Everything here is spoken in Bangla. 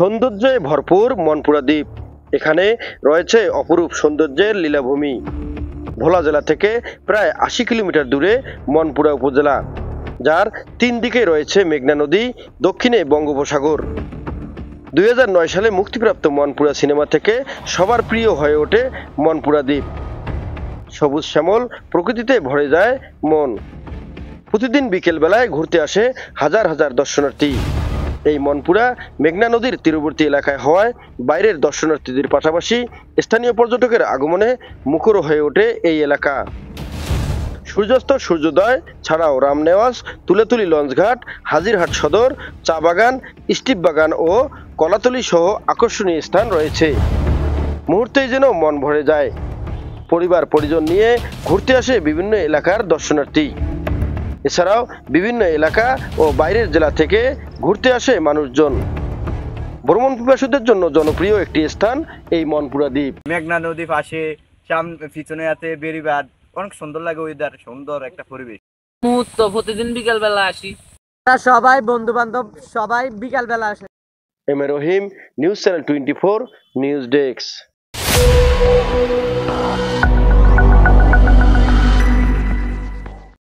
সৌন্দর্যে ভরপুর মনপুরা দ্বীপ। এখানে রয়েছে অপরূপ সৌন্দর্যের লীলাভূমি। ভোলা জেলা থেকে প্রায় ৮০ কিলোমিটার দূরে মনপুরা উপজেলা, যার ৩ দিকে রয়েছে মেঘনা নদী, দক্ষিণে বঙ্গোপসাগর। ২০০৯ সালে মুক্তিপ্রাপ্ত মনপুরা সিনেমা থেকে সবার প্রিয় হয়ে ওঠে মনপুরা দ্বীপ। সবুজ শ্যামল প্রকৃতিতে ভরে যায় মন। প্রতিদিন বিকেল বেলায় ঘুরতে আসে হাজার হাজার দর্শনার্থী। এই মনপুরা মেঘনা নদীর তীরবর্তী এলাকায় হওয়ায় বাইরের দর্শনার্থীদের পাশাপাশি স্থানীয় পর্যটকের আগমনে মুখর হয়ে ওঠে এই এলাকা। সূর্যাস্ত, সূর্যোদয় ছাড়াও রামনেওয়াজ, তুলাতুলি লঞ্চঘাট, হাজিরহাট সদর, চা বাগান, স্টিপ বাগান ও কলাতলি সহ আকর্ষণীয় স্থান রয়েছে। মুহূর্তেই যেন মন ভরে যায়। পরিবার পরিজন নিয়ে ঘুরতে আসে বিভিন্ন এলাকার দর্শনার্থী। এছাড়াও বিভিন্ন এলাকা ও বাইরের জেলা থেকে ঘুরতে আসে মানুষজন। ভ্রমণ পিপাসুদের জন্য জনপ্রিয় একটি স্থান এই মনপুরা দ্বীপ। মেঘনা নদী পাশে, পিছনে আছে বেড়িবাঁধ, অনেক সুন্দর লাগে, ওয়েদার সুন্দর একটা পরিবেশ। মুহূর্ত প্রতিদিন বিকাল বেলা আসি, সবাই বন্ধু বান্ধব সবাই বিকাল বেলা আসে। M A Rahim, news channel 24, news desk.